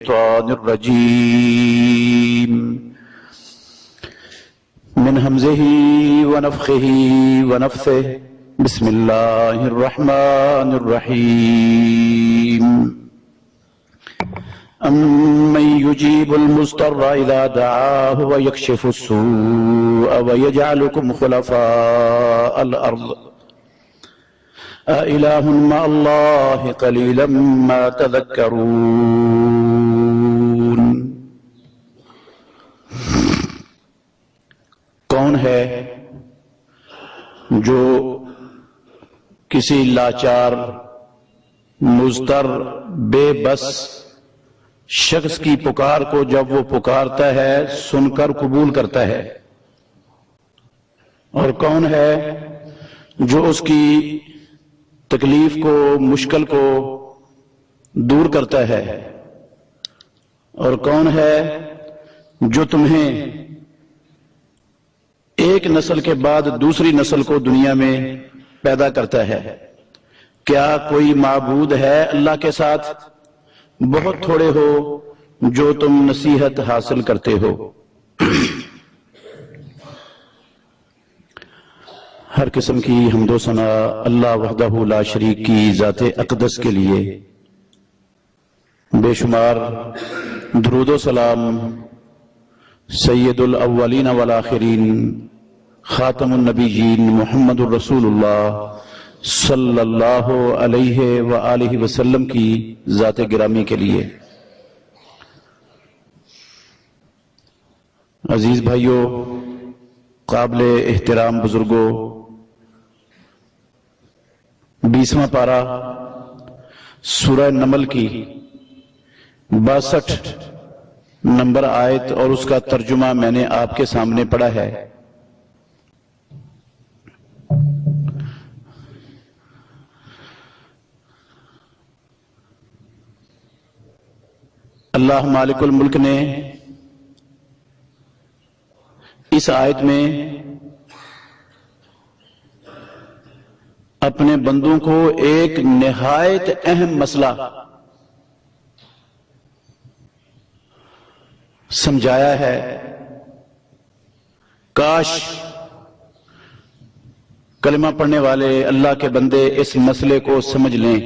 الشيطان الرجيم من همزه ونفخه ونفثه بسم الله الرحمن الرحيم أمن يجيب المضطر إذا دعاه ويكشف السوء ويجعلكم خلفاء الأرض أإله مع الله قليلا ما تذكرون۔ کون ہے جو کسی لاچار، مضطر، بے بس شخص کی پکار کو جب وہ پکارتا ہے سن کر قبول کرتا ہے؟ اور کون ہے جو اس کی تکلیف کو، مشکل کو دور کرتا ہے؟ اور کون ہے جو تمہیں ایک نسل کے بعد دوسری نسل کو دنیا میں پیدا کرتا ہے؟ کیا کوئی معبود ہے اللہ کے ساتھ؟ بہت تھوڑے ہو جو تم نصیحت حاصل کرتے ہو۔ ہر قسم کی حمد و ثنا اللہ وحدہ لا شریک کی ذات اقدس کے لیے، بے شمار درود و سلام سید الاولین والآخرین، خاتم النبیین محمد الرسول اللہ صلی اللہ علیہ وآلہ وسلم کی ذات گرامی کے لیے۔ عزیز بھائیو، قابل احترام بزرگوں، 20واں پارہ سورہ نمل کی 62 نمبر آیت اور اس کا ترجمہ میں نے آپ کے سامنے پڑھا ہے۔ اللہ مالک الملک نے اس آیت میں اپنے بندوں کو ایک نہایت اہم مسئلہ سمجھایا ہے۔ کاش کلمہ پڑھنے والے اللہ کے بندے اس مسئلے کو سمجھ لیں۔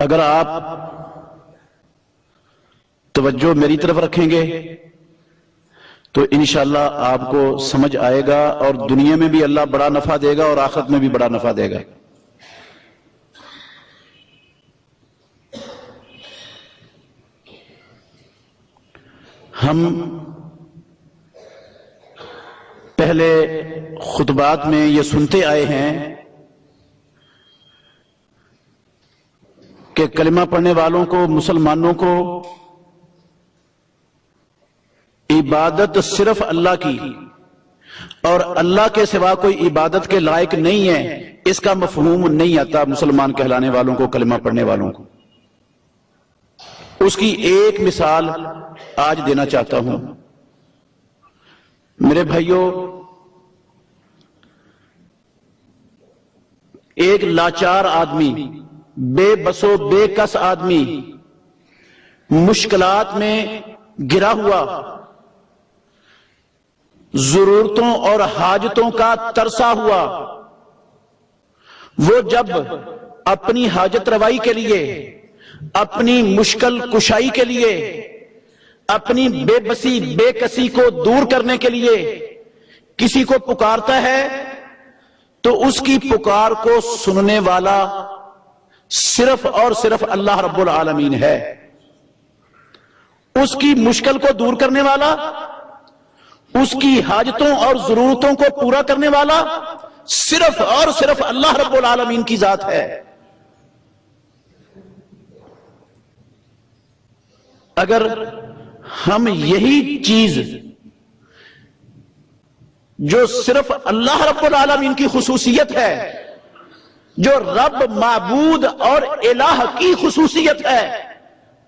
اگر آپ توجہ میری طرف رکھیں گے تو انشاءاللہ آپ کو سمجھ آئے گا، اور دنیا میں بھی اللہ بڑا نفع دے گا اور آخرت میں بھی بڑا نفع دے گا۔ ہم پہلے خطبات میں یہ سنتے آئے ہیں کہ کلمہ پڑھنے والوں کو، مسلمانوں کو عبادت صرف اللہ کی اور اللہ کے سوا کوئی عبادت کے لائق نہیں ہے، اس کا مفہوم نہیں آتا مسلمان کہلانے والوں کو، کلمہ پڑھنے والوں کو۔ اس کی ایک مثال آج دینا چاہتا ہوں۔ میرے بھائیوں، ایک لاچار آدمی، بے بس و بے کس آدمی، مشکلات میں گرا ہوا، ضرورتوں اور حاجتوں کا ترسا ہوا، وہ جب اپنی حاجت روائی کے لیے، اپنی مشکل کشائی کے لیے، اپنی بے بسی بے کسی کو دور کرنے کے لیے کسی کو پکارتا ہے تو اس کی پکار کو سننے والا صرف اور صرف اللہ رب العالمین ہے۔ اس کی مشکل کو دور کرنے والا، اس کی حاجتوں اور ضرورتوں کو پورا کرنے والا صرف اور صرف اللہ رب العالمین کی ذات ہے۔ اگر ہم یہی چیز جو صرف اللہ رب العالمین کی خصوصیت ہے، جو رب، معبود اور الہ کی خصوصیت ہے،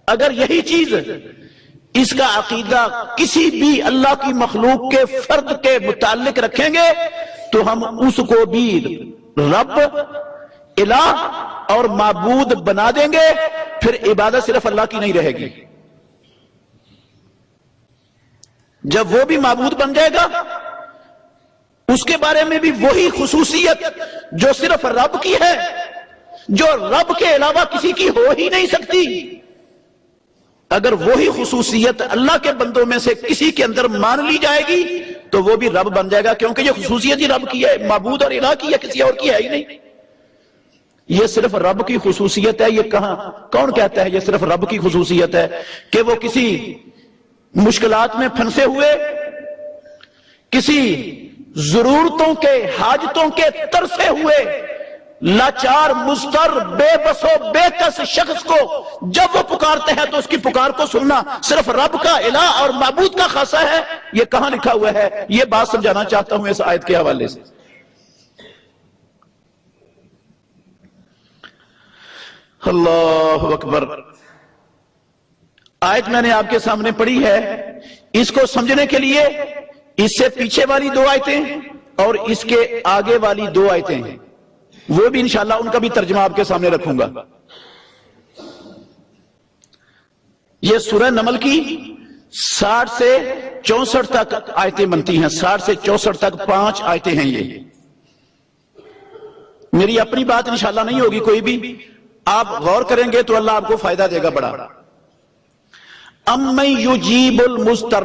اگر یہی چیز، اس کا عقیدہ کسی بھی اللہ کی مخلوق کے فرد کے متعلق رکھیں گے تو ہم اس کو بھی رب الہ اور معبود بنا دیں گے پھر عبادت صرف اللہ کی نہیں رہے گی. جب وہ بھی معبود بن جائے گا اس کے بارے میں بھی وہی خصوصیت جو صرف رب کی ہے، جو رب کے علاوہ کسی کی ہو ہی نہیں سکتی. اگر وہی خصوصیت اللہ کے بندوں میں سے کسی کے اندر مان لی جائے گی تو وہ بھی رب بن جائے گا، کیونکہ یہ خصوصیت ہی رب کی ہے، معبود اور الہ کی ہے، کسی اور کی ہے ہی نہیں. یہ صرف رب کی خصوصیت ہے. یہ کون کہتا ہے یہ صرف رب کی خصوصیت ہے کہ وہ کسی مشکلات میں پھنسے ہوئے، کسی ضرورتوں کے حاجتوں کے ترسے ہوئے لاچار مضطر بے بس و بے کس شخص کو جب وہ پکارتے ہیں تو اس کی پکار کو سننا صرف رب کا الہ اور معبود کا خاصہ ہے. یہ کہاں لکھا ہوا ہے؟ یہ بات سمجھانا چاہتا ہوں اس آیت کے حوالے سے. اللہ اکبر. آیت میں نے آپ کے سامنے پڑھی ہے. اس کو سمجھنے کے لیے اس سے پیچھے والی 2 آیتیں اور اس کے آگے والی 2 آیتیں ہیں، وہ بھی انشاءاللہ ان کا بھی ترجمہ آپ کے سامنے رکھوں گا. یہ سورہ نمل کی 60 سے 64 تک آیتیں بنتی ہیں. 60 سے 64 تک 5 آیتیں ہیں. یہ میری اپنی بات انشاءاللہ نہیں ہوگی کوئی بھی، آپ غور کریں گے تو اللہ آپ کو فائدہ دے گا بڑا. امن یجیب المضطر،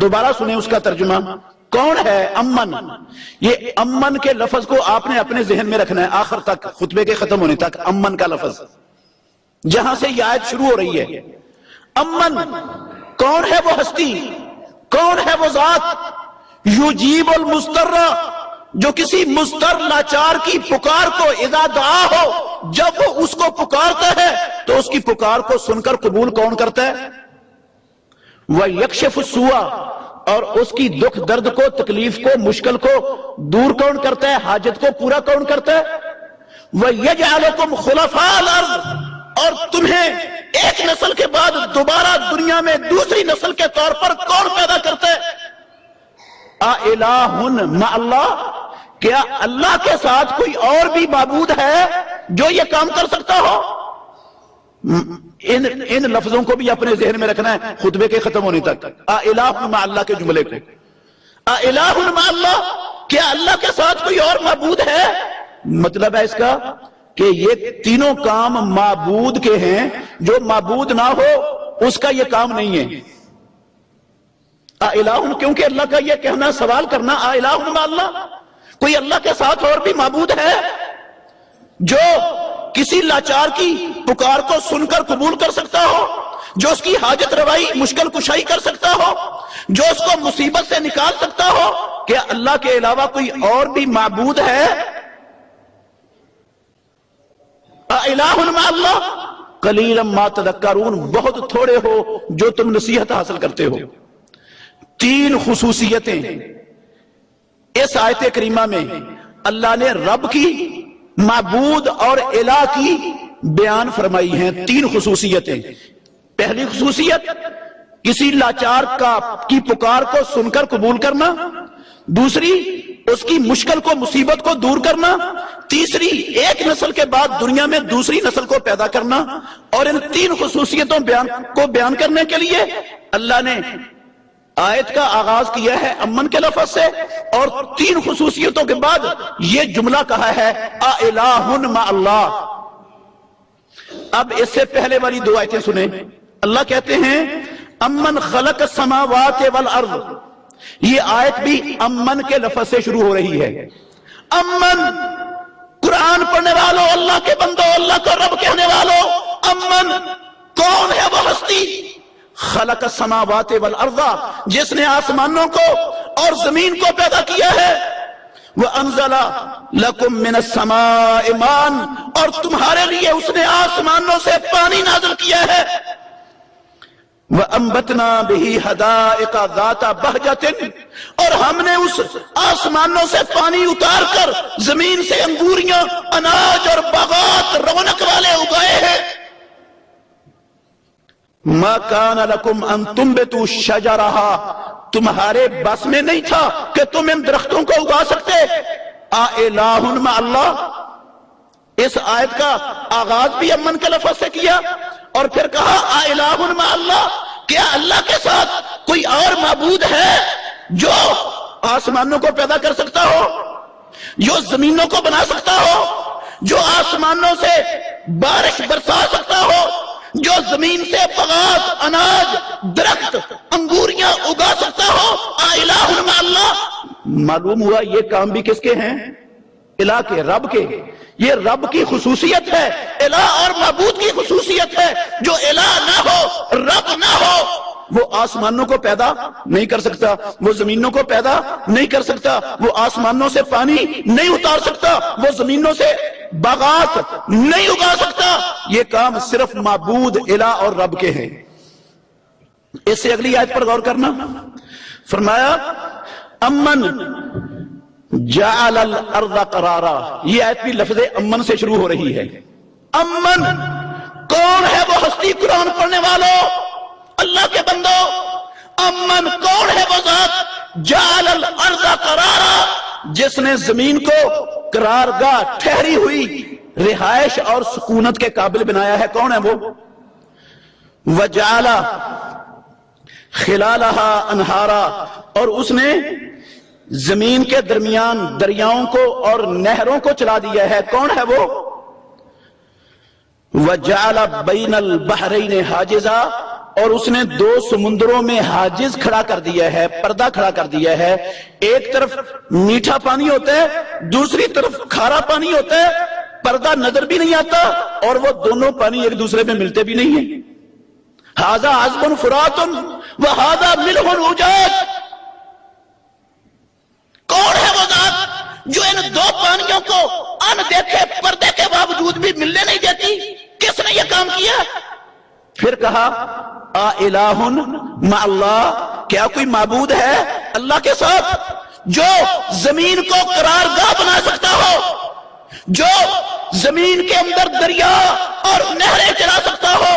دوبارہ سنیں اس کا ترجمہ. کون ہے امن؟ یہ امن کے لفظ کو آپ نے اپنے ذہن میں رکھنا ہے آخر تک، خطبے کے ختم ہونے تک. امن کا لفظ جہاں سے یہ آیت شروع ہو رہی ہے. امن کون ہے؟ وہ ہستی، کون ہے وہ ذات؟ یجیب المضطر، جو کسی مضطر لاچار کی پکار کو اذا دعا ہو، جب وہ اس کو پکارتا ہے تو اس کی پکار کو سن کر قبول کون کرتا ہے؟ وَيَكْشِفُ السُّوءَ، اور اس کی دکھ درد کو، تکلیف کو، مشکل کو دور کون کرتا ہے؟ حاجت کو پورا کون کرتا ہے؟ وَيَجْعَلُكُمْ خُلَفَاءَ الْأَرْضِ، اور تمہیں ایک نسل کے بعد دوبارہ دنیا میں دوسری نسل کے طور پر کون پیدا کرتا ہے؟ اَإِلَٰهٌ مَعَ اللَّهِ، کیا اللہ کے ساتھ کوئی اور بھی معبود ہے جو یہ کام کر سکتا ہو؟ ان لفظوں کو بھی اپنے ذہن میں رکھنا ہے خطبے کے ختم ہونے تک. اِلَٰهٌ مَعَ اللَّهِ کے جملے کو، اِلَٰهٌ مَعَ اللَّهِ، کیا اللہ کے ساتھ کوئی اور معبود ہے؟ مطلب ہے اس کا کہ یہ تینوں کام معبود کے ہیں، جو معبود نہ ہو اس کا یہ کام نہیں ہے. اِلَٰهٌ، کیونکہ اللہ کا یہ کہنا، سوال کرنا، اِلَٰهٌ مَعَ اللَّهِ، کوئی اللہ کے ساتھ اور بھی معبود ہے جو کسی لاچار کی پکار کو سن کر قبول کر سکتا ہو، جو اس کی حاجت روائی، مشکل کشائی کر سکتا ہو، جو اس کو مصیبت سے نکال سکتا ہو؟ کیا اللہ کے علاوہ کوئی اور بھی معبود ہے؟ اِلَٰهٌ مَعَ اللَّهِ قَلِيلًا مَا تَذَكَّرُونَ، بہت تھوڑے ہو جو تم نصیحت حاصل کرتے ہو. 3 خصوصیتیں اس آیت کریمہ میں اللہ نے رب کی، معبود اور الہ کی بیان فرمائی ہیں. 3 خصوصیتیں. پہلی خصوصیت کسی لاچار کی پکار کو سن کر قبول کرنا، دوسری اس کی مشکل کو، مصیبت کو دور کرنا، تیسری ایک نسل کے بعد دنیا میں دوسری نسل کو پیدا کرنا. اور ان 3 خصوصیتوں کو بیان کرنے کے لیے اللہ نے آیت کا آغاز کیا ہے امن کے لفظ سے، اور 3 خصوصیتوں کے بعد یہ جملہ کہا ہے اِلَٰهٌ مَعَ اللَّهِ. اب اس سے پہلے والی 2 آیتیں سنیں. اللہ کہتے ہیں امن خلق السماوات والارض. یہ آیت بھی امن کے لفظ سے شروع ہو رہی ہے. امن، قرآن پڑھنے والوں، اللہ کے بندوں، اللہ کو رب کہنے والوں، امن کون ہے؟ وہ ہستی خلق السماوات والارض، جس نے آسمانوں کو اور زمین کو پیدا کیا ہے. وَأَنزَلَ لَكُم مِّنَ السَّمَاءِ مَاءً، اور تمہارے لیے اس نے آسمانوں سے پانی نازل کیا ہے. وَأَنبَتْنَا بِهِ حَدَائِقَ ذَاتَ بَهْجَةٍ، اور ہم نے اس آسمانوں سے پانی اتار کر زمین سے انگوریاں، اناج اور باغات رونق والے اگائے ہیں. مَا كَانَ لَكُمْ أَن تُنبِتُوا شَجَرَهَا، تمہارے بس میں نہیں تھا کہ تم ان درختوں کو اگا سکتے. اِلَٰهٌ مَعَ اللَّهِ، اس آیت کا آغاز بھی امن کے لفظ سے کیا اور پھر کہا اِلٰہٌ مع اللہ، کیا اللہ کے ساتھ کوئی اور معبود ہے جو آسمانوں کو پیدا کر سکتا ہو، جو زمینوں کو بنا سکتا ہو، جو آسمانوں سے بارش برسا سکتا ہو، جو زمین سے باغات، اناج، درخت، انگوریاں اگا سکتا ہو؟ اِلٰہٌ مع اللہ۔ معلوم ہوا یہ کام بھی کس کے ہیں؟ الہ کے، رب کے۔ یہ رب کی خصوصیت ہے، الہ اور معبود کی خصوصیت ہے۔ جو الہ نہ ہو، رب نہ ہو، وہ آسمانوں کو پیدا نہیں کر سکتا، وہ زمینوں کو پیدا نہیں کر سکتا، وہ آسمانوں سے پانی نہیں اتار سکتا، وہ زمینوں سے باغات نہیں اگا سکتا۔ یہ کام صرف معبود، الہ اور رب کے ہیں۔ اس سے اگلی آیت پر غور کرنا، فرمایا امن جعل الارض قرارا۔ یہ آیت بھی لفظ امن سے شروع ہو رہی ہے۔ امن کون ہے؟ وہ ہستی قرآن پڑھنے والوں، اللہ کے بندو، امن کون ہے؟ وہ ذات جعل الارض قرارا، جس نے زمین کو قرارگاہ، ٹھہری ہوئی رہائش اور سکونت کے قابل بنایا ہے۔ کون ہے وہ؟ وجعل خلالہا انہارا، اور اس نے زمین کے درمیان دریاؤں کو اور نہروں کو چلا دیا ہے۔ کون ہے وہ؟ وجعل بین البحرین حاجزا، اور اس نے دو سمندروں میں حاجز کھڑا کر دیا ہے، پردہ کھڑا کر دیا ہے۔ ایک طرف میٹھا پانی ہوتا ہے، دوسری طرف کھارا پانی ہوتا ہے، پردہ نظر بھی نہیں آتا اور وہ دونوں پانی ایک دوسرے میں ملتے بھی نہیں ہیں۔ ھذا عذب فرات وھذا ملح اجاج۔ کون ہے وہ ذات جو ان دو پانیوں کو ان دیکھے پردے کے باوجود بھی ملنے نہیں دیتی؟ کس نے یہ کام کیا؟ پھر کہا اِلٰہٌ مع اللہ، کیا کوئی معبود ہے اللہ کے ساتھ جو زمین کو قرارگاہ بنا سکتا ہو، جو زمین کے اندر دریا اور نہریں چلا سکتا ہو،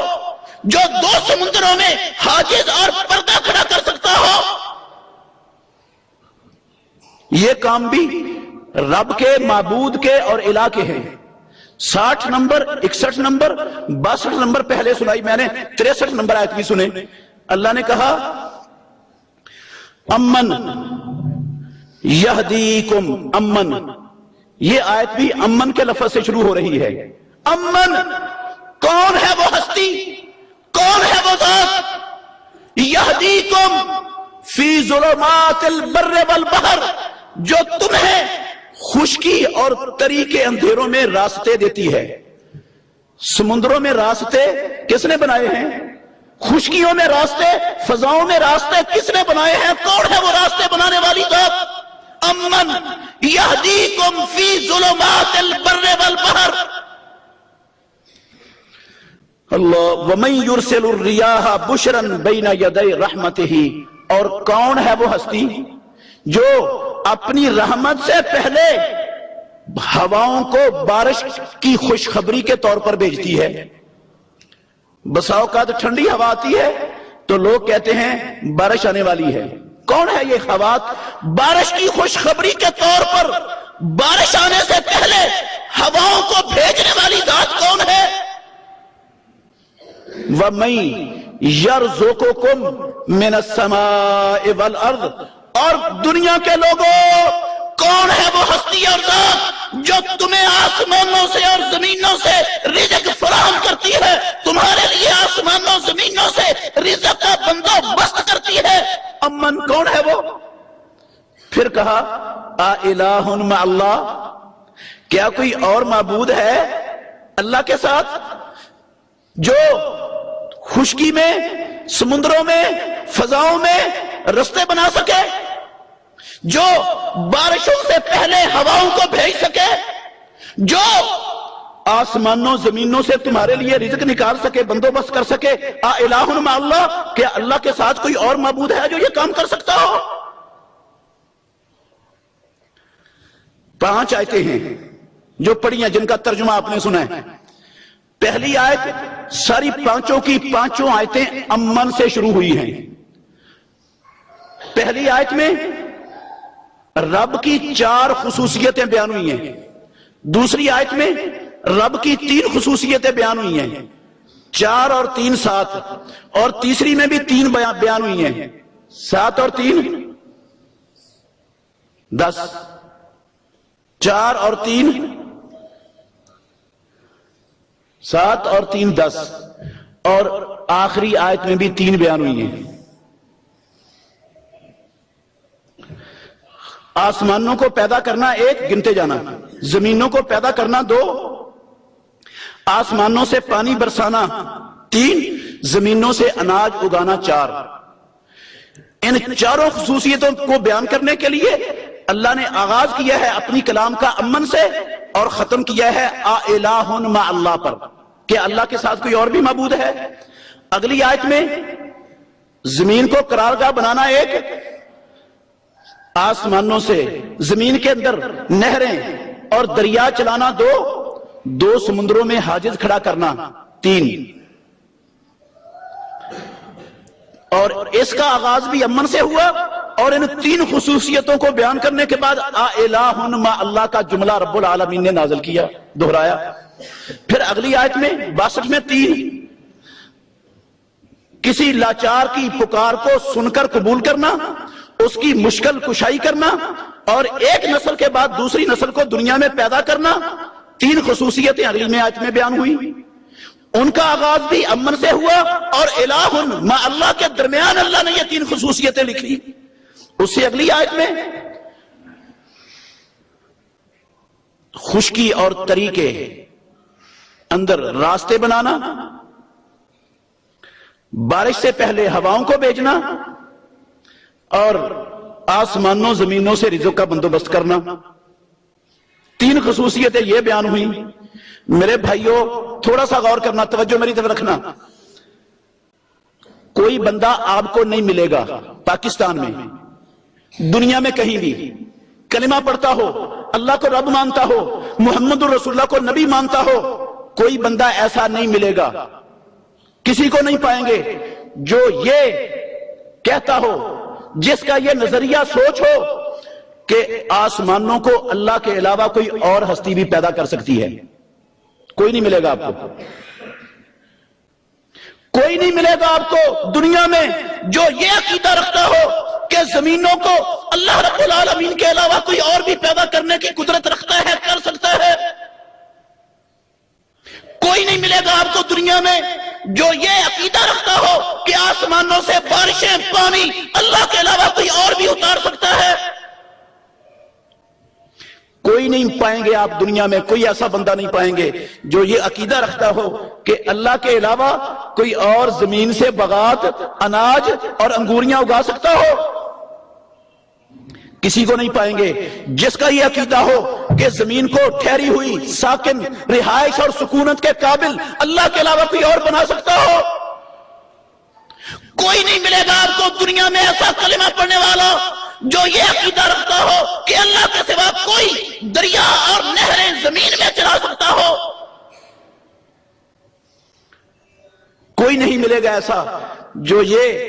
جو دو سمندروں میں حاجز اور پردہ کھڑا کر سکتا ہو؟ یہ کام بھی رب کے، معبود کے اور الہ کے ہیں۔ 60 نمبر، 61 نمبر، 62 نمبر پہلے سنائی میں نے، 63 نمبر آیت بھی سنے۔ اللہ نے کہا امن یہدیکم، امن، یہ آیت بھی امن کے لفظ سے شروع ہو رہی ہے۔ امن کون ہے؟ وہ ہستی، کون ہے وہ ذات؟ یہدیکم فی ظلمات البر والبحر، جو تمہیں خشکی اور تری کے اندھیروں میں راستے دیتی ہے۔ سمندروں میں راستے کس نے بنائے ہیں؟ خشکیوں میں راستے، فضاؤں میں راستے کس نے بنائے ہیں؟ کون ہے وہ راستے بنانے والی ذات؟ امن یہدیکم فی ظلمات البر والبحر۔ اللہ ومن یرسل الریاح بشرا بین یدی رحمتہ، اور کون ہے وہ ہستی جو اپنی رحمت سے پہلے ہواؤں کو بارش کی خوشخبری کے طور پر بھیجتی ہے؟ بسا اوقات ٹھنڈی ہوا آتی ہے تو لوگ کہتے ہیں بارش آنے والی ہے۔ کون ہے یہ ہوا بارش کی خوشخبری کے طور پر بارش آنے سے پہلے ہواؤں کو بھیجنے والی ذات کون ہے؟ وَمَن يَرْزُقُكُم مِّنَ السَّمَاءِ وَالْأَرْضِ، اور دنیا کے لوگوں کون ہے وہ ہستی اور ذات جو تمہیں آسمانوں سے اور زمینوں سے رزق فراہم کرتی ہے، تمہارے لیے آسمانوں زمینوں سے رزق کا بندوبست کرتی ہے؟ امن کون ہے وہ؟ پھر کہا اِلٰہٌ مع اللہ، کیا کوئی اور معبود ہے اللہ کے ساتھ جو خشکی میں، سمندروں میں، فضاؤں میں رستے بنا سکے، جو بارشوں سے پہلے ہواؤں کو بھیج سکے، جو آسمانوں زمینوں سے تمہارے لیے رزق نکال سکے، بندوبست کر سکے؟ اِلٰہٌ مع اللہ، کیا اللہ کے ساتھ کوئی اور معبود ہے جو یہ کام کر سکتا ہو؟ 5 آیتیں ہیں جو پڑھی ہیں، جن کا ترجمہ آپ نے سنا ہے۔ پہلی آیت ساری پانچوں کی پانچوں آیتیں امن سے شروع ہوئی ہیں۔ پہلی آیت میں رب کی 4 خصوصیتیں بیان ہوئی ہیں، دوسری آیت میں رب کی 3 خصوصیتیں بیان ہوئی ہیں، 4 اور 3 7، اور تیسری میں بھی 3 بیان ہوئی ہیں، 7 اور 3 10، 4 اور 3 7 اور 3 10، اور آخری آیت میں بھی 3 بیان ہوئی ہیں۔ آسمانوں کو پیدا کرنا 1، گنتے جانا، زمینوں کو پیدا کرنا 2، آسمانوں سے پانی برسانا 3، زمینوں سے اناج اگانا 4۔ ان 4 خصوصیتوں کو بیان کرنے کے لیے اللہ نے آغاز کیا ہے اپنی کلام کا امن سے، اور ختم کیا ہے الہ مع اللہ پر، کہ اللہ کے ساتھ کوئی اور بھی معبود ہے۔ اگلی آیت میں زمین کو قرارگاہ بنانا 1، آسمانوں سے زمین کے اندر نہریں اور دریا چلانا 2 سمندروں میں حاجز کھڑا کرنا 3۔ اور اس کا آغاز بھی امن سے ہوا، اور ان 3 خصوصیتوں کو بیان کرنے کے بعد الہ مع اللہ کا جملہ رب العالمین نے نازل کیا، دہرایا۔ پھر اگلی آیت میں 62 میں 3، کسی لاچار کی پکار کو سن کر قبول کرنا، اس کی مشکل کشائی کرنا، اور ایک نسل کے بعد دوسری نسل کو دنیا میں پیدا کرنا۔ 3 خصوصیتیں اگلی میں آیت میں بیان ہوئی، ان کا آغاز بھی امن سے ہوا، اور الہ مع اللہ کے درمیان اللہ نے یہ 3 خصوصیتیں لکھی۔ اس سے اگلی آیت میں خشکی اور تری کے اندر راستے بنانا، بارش سے پہلے ہواؤں کو بھیجنا، اور آسمانوں زمینوں سے رزق کا بندوبست کرنا۔ 3 خصوصیتیں یہ بیان ہوئی۔ میرے بھائیوں تھوڑا سا غور کرنا، توجہ میری طرف رکھنا۔ کوئی بندہ آپ کو نہیں ملے گا پاکستان میں، دنیا میں کہیں بھی، کلمہ پڑھتا ہو، اللہ کو رب مانتا ہو، محمد رسول اللہ کو نبی مانتا ہو، کوئی بندہ ایسا نہیں ملے گا، کسی کو نہیں پائیں گے جو یہ کہتا ہو، جس کا یہ نظریہ سوچ ہو کہ آسمانوں کو اللہ کے علاوہ کوئی اور ہستی بھی پیدا کر سکتی ہے۔ کوئی نہیں ملے گا آپ کو، کوئی نہیں ملے گا آپ کو دنیا میں جو یہ عقیدہ رکھتا ہو کہ زمینوں کو اللہ رب العالمین کے علاوہ کوئی اور بھی پیدا کرنے کی قدرت رکھتا ہے، کر سکتا ہے۔ کوئی نہیں ملے گا آپ کو دنیا میں جو یہ عقیدہ رکھتا ہو کہ آسمانوں سے بارشیں، پانی اللہ کے علاوہ کوئی اور بھی اتار سکتا ہے۔ کوئی نہیں پائیں گے آپ دنیا میں، کوئی ایسا بندہ نہیں پائیں گے جو یہ عقیدہ رکھتا ہو کہ اللہ کے علاوہ کوئی اور زمین سے بغات، اناج اور انگوریاں اگا سکتا ہو۔ کسی کو نہیں پائیں گے جس کا یہ عقیدہ ہو کہ زمین کو ٹھہری ہوئی، ساکن، رہائش اور سکونت کے قابل اللہ کے علاوہ کوئی اور بنا سکتا ہو۔ کوئی نہیں ملے گا آپ کو دنیا میں ایسا کلمہ پڑھنے والا جو یہ عقیدہ رکھتا ہو کہ اللہ کے سوا کوئی دریا اور نہریں زمین میں چلا سکتا ہو۔ کوئی نہیں ملے گا ایسا جو یہ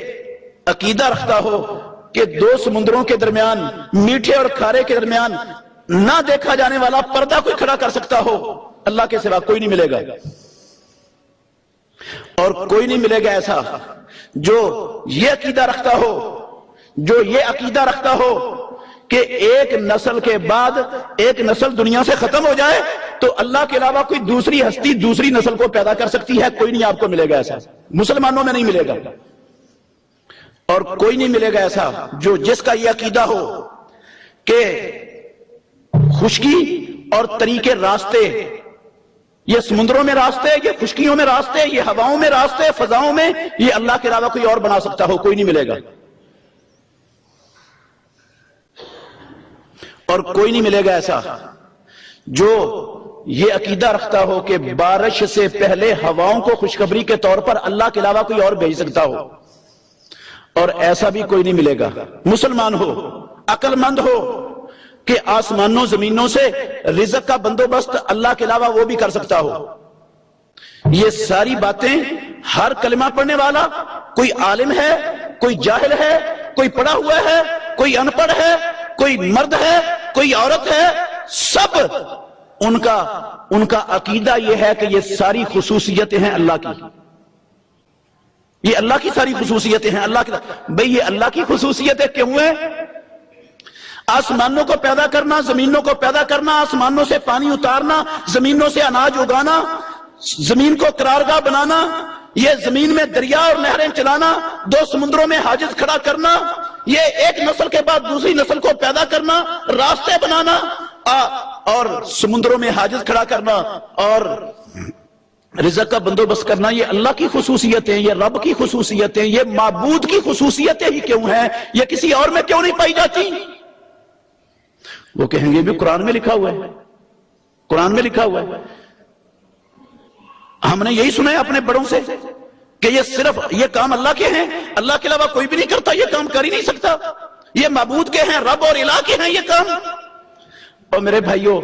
عقیدہ رکھتا ہو کہ 2 سمندروں کے درمیان، میٹھے اور کھارے کے درمیان نہ دیکھا جانے والا پردہ کوئی کھڑا کر سکتا ہو۔ اللہ کے سوا کوئی نہیں ملے گا، اور کوئی نہیں ملے گا ایسا جو یہ عقیدہ رکھتا ہو، کہ ایک نسل کے بعد ایک نسل دنیا سے ختم ہو جائے تو اللہ کے علاوہ کوئی دوسری ہستی دوسری نسل کو پیدا کر سکتی ہے۔ کوئی نہیں آپ کو ملے گا ایسا، مسلمانوں میں نہیں ملے گا۔ اور کوئی نہیں ملے گا ایسا جو جس کا یہ عقیدہ ہو کہ خشکی اور تری کے راستے، یہ سمندروں میں راستے، یہ خشکیوں میں راستے، یہ ہواؤں میں راستے، فضاؤں میں، یہ اللہ کے علاوہ کوئی اور بنا سکتا ہو۔ کوئی نہیں ملے گا، اور کوئی نہیں ملے گا ایسا جو یہ عقیدہ رکھتا ہو کہ بارش سے پہلے ہواؤں کو خوشخبری کے طور پر اللہ کے علاوہ کوئی اور بھیج سکتا ہو۔ اور ایسا بھی کوئی نہیں ملے گا، مسلمان ہو، عقل مند ہو، کہ آسمانوں زمینوں سے رزق کا بندوبست اللہ کے علاوہ وہ بھی کر سکتا ہو۔ یہ ساری باتیں ہر کلمہ پڑھنے والا، کوئی عالم ہے، کوئی جاہل ہے، کوئی پڑھا ہوا ہے، کوئی ان پڑھ ہے، کوئی مرد ہے، کوئی عورت ہے، سب ان کا عقیدہ یہ ہے کہ یہ ساری خصوصیتیں ہیں اللہ کی، یہ اللہ کی ساری خصوصیتیں ہیں اللہ کی۔ بھئی یہ اللہ کی خصوصیتیں کیوں ہیں؟ آسمانوں کو پیدا کرنا، زمینوں کو پیدا کرنا، آسمانوں سے پانی اتارنا، زمینوں سے اناج اگانا، زمین کو قرارگاہ بنانا، یہ زمین میں دریا اور نہریں چلانا، دو سمندروں میں حاجز کھڑا کرنا، یہ ایک نسل کے بعد دوسری نسل کو پیدا کرنا، راستے بنانا اور سمندروں میں حاجز کھڑا کرنا اور رزق کا بندوبست کرنا، یہ اللہ کی خصوصیتیں، یہ رب کی خصوصیتیں، یہ معبود کی خصوصیتیں ہی کیوں ہیں؟ یہ کسی اور میں کیوں نہیں پائی جاتی؟ وہ کہیں گے بھی قرآن میں لکھا ہوا ہے، قرآن میں لکھا ہوا ہے، ہم نے یہی سنا ہے اپنے بڑوں سے کہ یہ صرف یہ کام اللہ کے ہیں، اللہ کے علاوہ کوئی بھی نہیں کرتا، یہ کام کر ہی نہیں سکتا، یہ معبود کے ہیں، رب اور الہ کے ہیں یہ کام۔ اور میرے بھائیوں،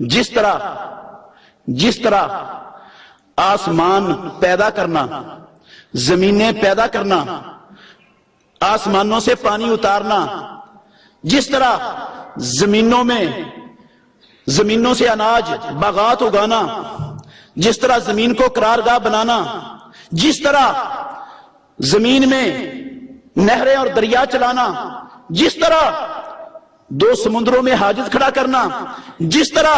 جس طرح آسمان پیدا کرنا، زمینیں پیدا کرنا، آسمانوں سے پانی اتارنا، جس طرح زمینوں سے اناج باغات اگانا، جس طرح زمین کو قرارگاہ بنانا، جس طرح زمین میں نہریں اور دریا چلانا، جس طرح دو سمندروں میں حاجز کھڑا کرنا، جس طرح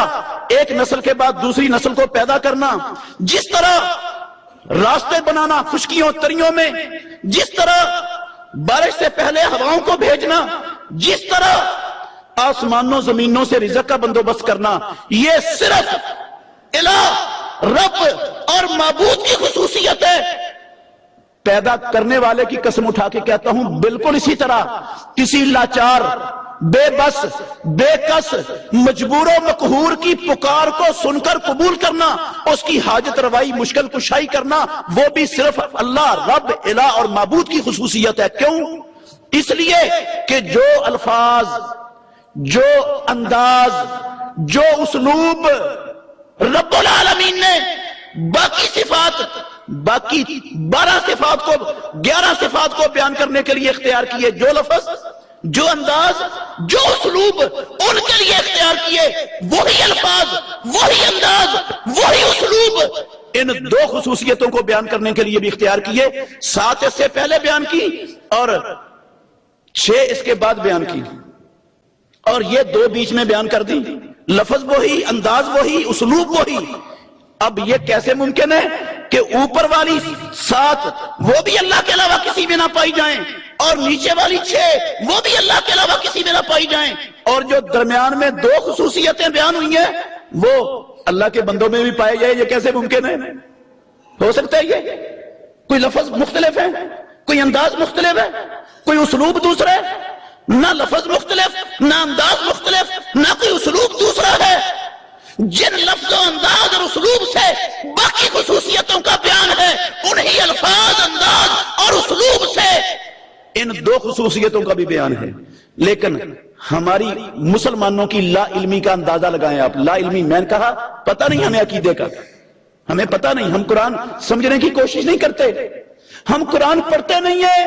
ایک نسل کے بعد دوسری نسل کو پیدا کرنا، جس طرح راستے بنانا خشکیوں تریوں میں، جس طرح بارش سے پہلے ہواؤں کو بھیجنا، جس طرح آسمانوں زمینوں سے رزق کا بندوبست کرنا، یہ صرف الہ، رب اور معبود کی خصوصیت ہے۔ پیدا کرنے والے کی قسم اٹھا کے کہتا ہوں، بالکل اسی طرح کسی لاچار، بے بس، بے کس، مجبور و مقہور کی پکار کو سن کر قبول کرنا، اس کی حاجت روائی، مشکل کشائی کرنا، وہ بھی صرف اللہ، رب، الہ اور معبود کی خصوصیت ہے۔ کیوں؟ اس لیے کہ جو الفاظ، جو انداز، جو اسلوب رب العالمین نے باقی 12 صفات کو، 11 صفات کو بیان کرنے کے لیے اختیار کیے، جو لفظ، جو انداز، جو اسلوب ان کے لیے اختیار کیے، وہی الفاظ، وہی انداز، وہی اسلوب ان دو خصوصیتوں کو بیان کرنے کے لیے بھی اختیار کیے۔ 7 اس سے پہلے بیان کی اور 6 اس کے بعد بیان کی، اور یہ 2 بیچ میں بیان کر دی، لفظ وہی، انداز وہی، اسلوب وہی۔ اب یہ کیسے ممکن ہے کہ اوپر والی 7 وہ بھی اللہ کے علاوہ کسی میں نہ پائی جائیں، اور نیچے والی 6 وہ بھی اللہ کے علاوہ کسی میں نہ پائی جائیں، اور جو درمیان میں 2 خصوصیتیں بیان ہوئی ہیں وہ اللہ کے بندوں میں بھی پائے جائیں؟ یہ کیسے ممکن ہے؟ ہو سکتا ہے یہ؟ کوئی لفظ مختلف ہے، کوئی انداز مختلف ہے، کوئی اسلوب دوسرا ہے، نہ لفظ مختلف، نہ انداز مختلف، نہ کوئی اسلوب دوسرا ہے۔ جن لفظ و انداز اور اسلوب سے باقی خصوصیتوں کا بیان ہے، انہی الفاظ، انداز اور اسلوب سے ان 2 خصوصیتوں کا بھی بیان ہے۔ لیکن ہماری مسلمانوں کی لا علمی کا اندازہ لگائیں آپ، لا علمی، میں نے کہا پتہ نہیں ہمیں عقیدے کا، ہمیں پتہ نہیں، ہم قرآن سمجھنے کی کوشش نہیں کرتے، ہم قرآن پڑھتے نہیں ہیں،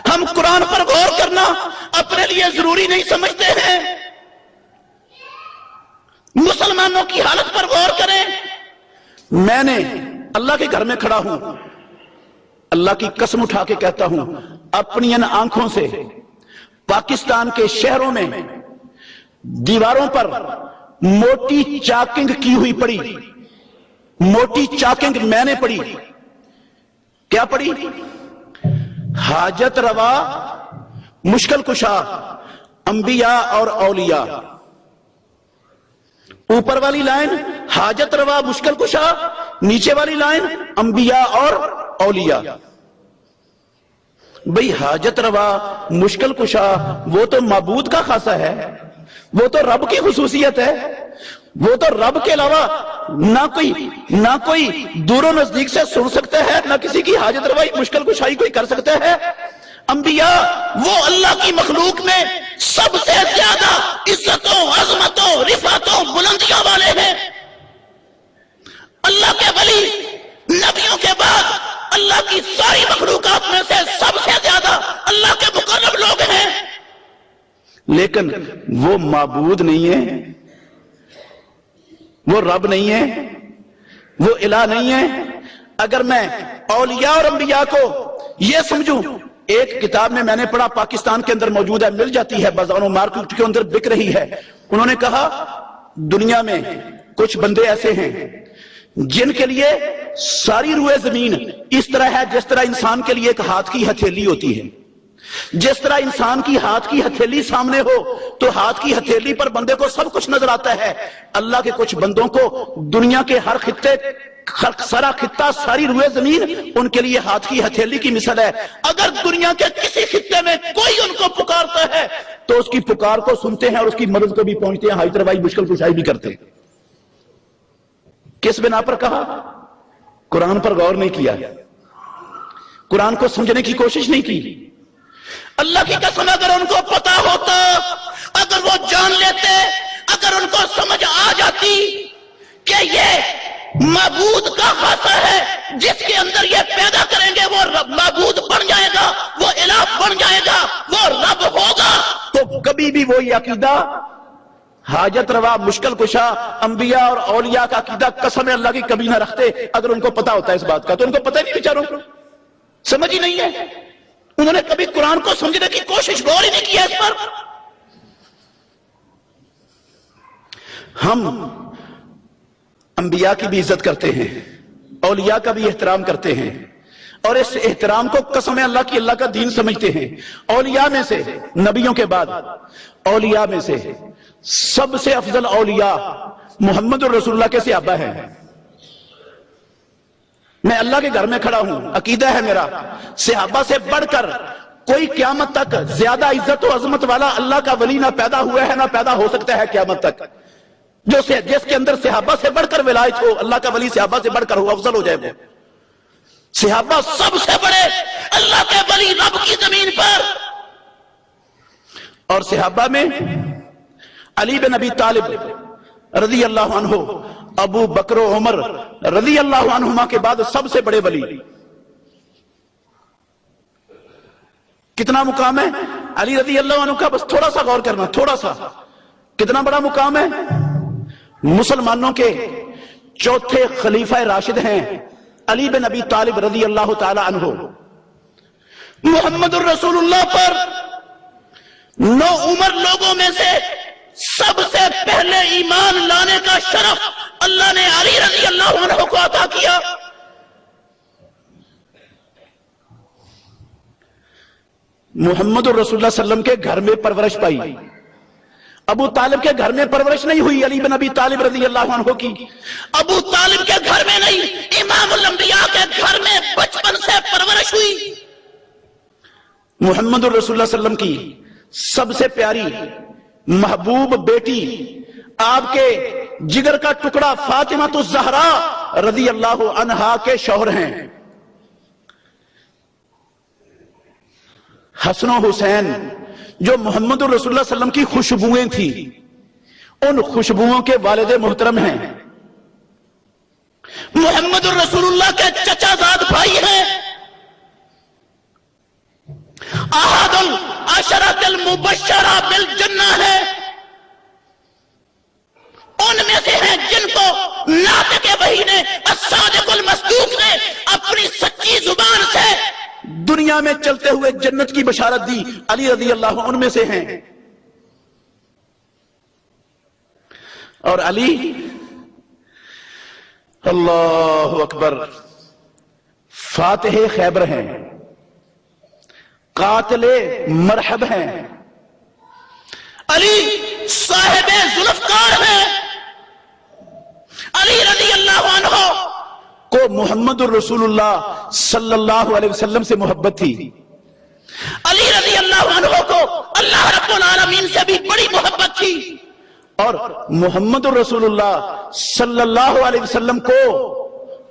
ہم قرآن پر غور کرنا اپنے لیے ضروری نہیں سمجھتے ہیں۔ مسلمانوں کی حالت پر غور کریں۔ میں نے اللہ کے گھر میں کھڑا ہوں، اللہ کی قسم اٹھا کے کہتا ہوں، اپنی ان آنکھوں سے پاکستان کے شہروں میں دیواروں پر موٹی چاکنگ کی ہوئی پڑی، موٹی چاکنگ میں نے پڑھی۔ کیا پڑھی؟ حاجت روا، مشکل کشا، انبیاء اور اولیاء۔ اوپر والی لائن حاجت روا، مشکل کشا، نیچے والی لائن انبیاء اور اولیاء۔ بھئی حاجت روا، مشکل کشا، وہ تو معبود کا خاصہ ہے، وہ تو رب کی خصوصیت ہے، وہ تو رب کے علاوہ نہ کوئی دور و نزدیک سے سن سکتا ہے، نہ کسی کی حاجت روائی، مشکل کشائی کوئی کر سکتا ہے۔ انبیاء وہ اللہ کی مخلوق میں سب سے زیادہ عزتوں، عظمتوں، رفعتوں، بلندیوں والے ہیں۔ اللہ کے ولی نبیوں کے بعد اللہ کی ساری مخلوقات میں سے سب سے زیادہ اللہ کے مقرب لوگ ہیں، لیکن وہ معبود نہیں ہیں، وہ رب نہیں ہے، وہ الہ نہیں ہے۔ اگر میں اولیاء اور انبیاء کو یہ سمجھوں، ایک کتاب میں نے پڑھا، پاکستان کے اندر موجود ہے، مل جاتی ہے بازاروں مارکیٹ کے اندر بک رہی ہے۔ انہوں نے کہا دنیا میں کچھ بندے ایسے ہیں جن کے لیے ساری روئے زمین اس طرح ہے جس طرح انسان کے لیے ایک ہاتھ کی ہتھیلی ہوتی ہے۔ جس طرح انسان کی ہاتھ کی ہتھیلی سامنے ہو تو ہاتھ کی ہتھیلی پر بندے کو سب کچھ نظر آتا ہے، اللہ کے کچھ بندوں کو دنیا کے ہر خطے، سارا خطہ، ساری روئے زمین ان کے لیے ہاتھ کی ہتھیلی کی مثال ہے۔ اگر دنیا کے کسی خطے میں کوئی ان کو پکارتا ہے تو اس کی پکار کو سنتے ہیں اور اس کی مدد کو بھی پہنچتے ہیں، حاجت روائی مشکل کشائی بھی کرتے ہیں۔ کس بنا پر کہا؟ قرآن پر غور نہیں کیا، قرآن کو سمجھنے کی کوشش نہیں کی۔ اللہ کی قسم اگر ان کو پتا ہوتا، اگر وہ جان لیتے، اگر ان کو سمجھ آ جاتی کہ یہ معبود کا خاصہ ہے، جس کے اندر یہ پیدا کریں گے وہ معبود بن جائے گا، وہ الہ بن جائے گا، وہ رب ہوگا، تو کبھی بھی وہی عقیدہ حاجت روا مشکل کشا انبیاء اور اولیاء کا عقیدہ قسم اللہ کی کبھی نہ رکھتے۔ اگر ان کو پتا ہوتا ہے اس بات کا، تو ان کو پتہ ہی نہیں، بیچاروں کو سمجھ ہی نہیں ہے۔ انہوں نے کبھی قرآن کو سمجھنے کی کوشش، غور ہی نہیں کیا اس پر۔ ہم انبیاء کی بھی عزت کرتے ہیں، اولیاء کا بھی احترام کرتے ہیں، اور اس احترام کو قسم اللہ کی اللہ کا دین سمجھتے ہیں۔ اولیاء میں سے، نبیوں کے بعد اولیاء میں سے سب سے افضل اولیاء محمد الرسول اللہ کے صحابہ ہیں۔ میں اللہ کے گھر میں کھڑا ہوں، عقیدہ ہے میرا، صحابہ سے بڑھ کر کوئی قیامت تک زیادہ عزت و عظمت والا اللہ کا ولی نہ پیدا ہوا ہے، نہ پیدا ہو سکتا ہے قیامت تک۔ جس کے اندر صحابہ سے بڑھ کر ولایت ہو، اللہ کا ولی صحابہ سے بڑھ کر ہو، افضل ہو جائے وہ۔ صحابہ سب سے بڑے اللہ کے ولی رب کی زمین پر۔ اور صحابہ میں علی بن ابی طالب رضی اللہ عنہ، ابو بکر و عمر رضی اللہ عنہما کے بعد سب سے بڑے ولی۔ کتنا مقام ہے علی رضی اللہ عنہ کا؟ بس تھوڑا سا غور کرنا، تھوڑا سا، کتنا بڑا مقام ہے۔ مسلمانوں کے چوتھے خلیفہ راشد ہیں علی بن ابی طالب رضی اللہ تعالی عنہ۔ محمد الرسول اللہ پر 9 عمر لوگوں میں سے سب سے پہلے ایمان لانے کا شرف اللہ نے علی رضی اللہ عنہ کو عطا کیا۔ محمد الرسول اللہ صلی اللہ علیہ وسلم کے گھر میں پرورش پائی، ابو طالب کے گھر میں پرورش نہیں ہوئی علی بن ابی طالب رضی اللہ عنہ کی، ابو طالب کے گھر میں نہیں، امام الانبیاء کے گھر میں بچپن سے پرورش ہوئی۔ محمد الرسول اللہ صلی اللہ علیہ وسلم کی سب سے پیاری محبوب بیٹی، آپ کے جگر کا ٹکڑا فاطمہ الزہرا رضی اللہ عنہا کے شوہر ہیں حسن و حسین، جو محمد الرسول اللہ صلی اللہ علیہ وسلم کی خوشبوئیں تھی، ان خوشبوؤں کے والد محترم ہیں۔ محمد الرسول اللہ کے چچا زاد بھائی ہیں، احد العشرۃ المبشرہ بالجنہ ہے، ان میں سے ہیں جن کو ناطق وحی نے، الصادق المصدوق نے اپنی سچی زبان سے دنیا میں چلتے ہوئے جنت کی بشارت دی۔ علی رضی اللہ ان میں سے ہیں۔ اور علی اللہ اکبر فاتح خیبر ہیں، قاتل مرحب ہیں، علی صاحب ذوالفقار ہیں۔ علی رضی اللہ عنہ کو محمد الرسول اللہ صلی اللہ علیہ وسلم سے محبت تھی، علی رضی اللہ عنہ کو اللہ رب العالمین سے بھی بڑی محبت تھی، اور محمد الرسول اللہ صلی اللہ علیہ وسلم کو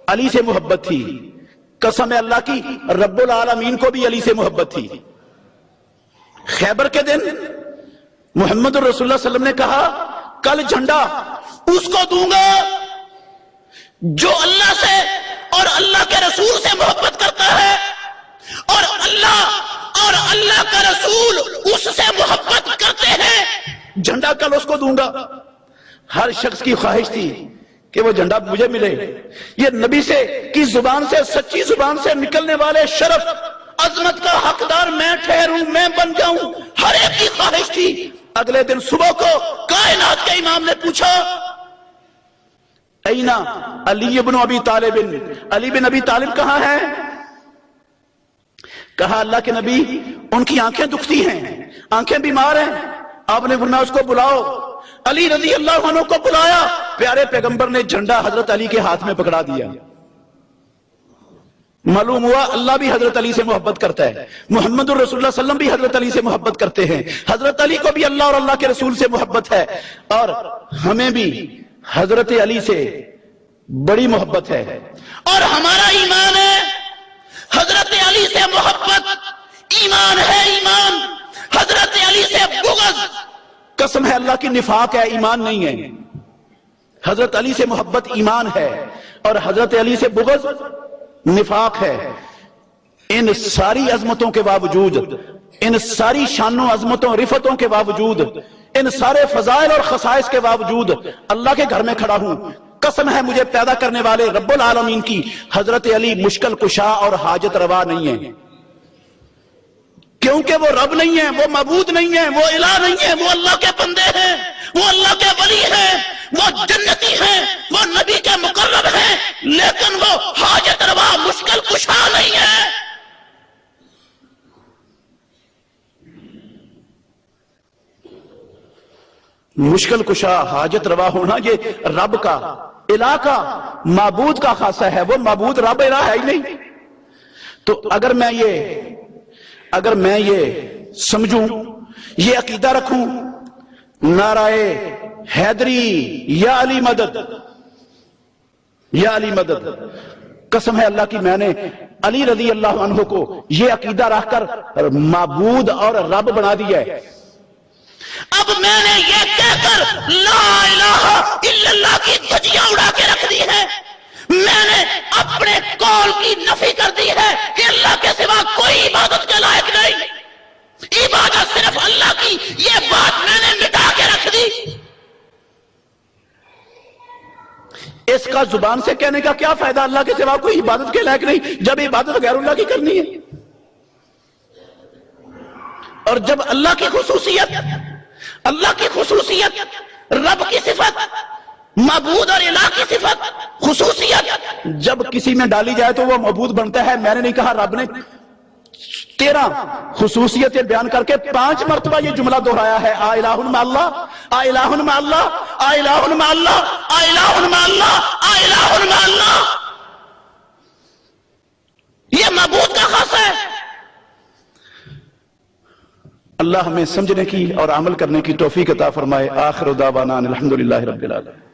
علی سے محبت تھی۔ قسم اللہ کی رب العالمین کو بھی علی سے محبت تھی۔ خیبر کے دن محمد الرسول اللہ صلی اللہ علیہ وسلم نے کہا کل جھنڈا اس کو دوں گا جو اللہ سے اور اللہ کے رسول سے محبت کرتا ہے، اور اللہ کا رسول اس سے محبت کرتے ہیں، جھنڈا کل اس کو دوں گا۔ ہر شخص کی خواہش تھی کہ وہ جھنڈا مجھے ملے. یہ نبی سے کی زبان سے, سچی زبان سے نکلنے والے شرف عظمت کا حقدار میں ٹھہروں, میں بن جاؤں, ہر ایک کی خواہش تھی. اگلے دن صبح کو کائنات کے امام نے پوچھا اینا علی ابن ابی طالب, علی بن ابی طالب کہاں ہے؟ کہا اللہ کے نبی ان کی آنکھیں دکھتی ہیں, آنکھیں بیمار ہیں. آپ نے فرمایا اس کو بلاؤ. علی رضی اللہ عنہ کو بلایا. پیارے پیغمبر نے جھنڈا حضرت علی کے ہاتھ میں پکڑا دیا. معلوم ہوا اللہ بھی حضرت علی سے محبت کرتا ہے, محمد الرسول اللہ صلی اللہ علیہ وسلم بھی حضرت علی سے محبت کرتے ہیں, حضرت علی کو بھی اللہ اور اللہ کے رسول سے محبت ہے, اور ہمیں بھی حضرت علی سے بڑی محبت ہے. اور ہمارا ایمان ہے حضرت علی سے محبت, ایمان ہے ایمان. حضرت علی سے بغض قسم ہے اللہ کی نفاق ہے, ایمان نہیں ہے. حضرت علی سے محبت ایمان ہے اور حضرت علی سے بغض نفاق ہے. ان ساری عظمتوں کے باوجود, ان ساری شانوں عظمتوں رفتوں کے باوجود, ان سارے فضائل اور خصائص کے باوجود اللہ کے گھر میں کھڑا ہوں. قسم ہے مجھے پیدا کرنے والے رب العالمین کی, حضرت علی مشکل کشا اور حاجت روا نہیں ہے. کیونکہ وہ رب نہیں ہے, وہ معبود نہیں ہے, وہ الہ نہیں ہے, وہ اللہ کے بندے ہیں, وہ اللہ کے ولی ہیں, وہ جنتی ہیں, وہ نبی کے مقرب ہیں, لیکن وہ حاجت روا مشکل کشا نہیں ہے. مشکل کشا حاجت روا ہونا یہ رب کا, الہ کا, معبود کا خاصہ ہے. وہ معبود رب الہ ہے ہی نہیں. تو اگر میں یہ سمجھوں, یہ عقیدہ رکھوں, نعرہ حیدری یا علی مدد, یا علی مدد, قسم ہے اللہ کی میں نے علی رضی اللہ عنہ کو یہ عقیدہ رکھ کر معبود اور رب بنا دیا ہے. اب میں نے یہ کہہ کر لا الہ الا اللہ کی دھجیاں اڑا کے رکھ دی ہے. میں نے اپنے قول کی نفی کر دی ہے کہ اللہ کے سوا کوئی عبادت کے لائق نہیں, عبادت صرف اللہ کی. یہ بات میں نے مٹا کے رکھ دی. اس کا زبان سے کہنے کا کیا فائدہ؟ اللہ کے سوا کوئی عبادت کے لائق نہیں, جب عبادت غیر اللہ کی کرنی ہے. اور جب اللہ کی خصوصیت, رب کی صفت, معبود اور الہ کی صفت, خصوصیت جب کسی میں ڈالی جائے تو وہ معبود بنتا ہے. میں نے نہیں کہا, رب نے 13 خصوصیتیں بیان کر کے 5 مرتبہ یہ جملہ دہرایا ہے, آ الہ مع اللہ, آ الہ مع اللہ, آ الہ مع اللہ, آ الہ مع اللہ, آ الہ مع اللہ. یہ معبود کا خاصہ ہے. اللہ ہمیں سمجھنے کی اور عمل کرنے کی توفیق عطا فرمائے. آخر دعوانا الحمدللہ رب العالمین.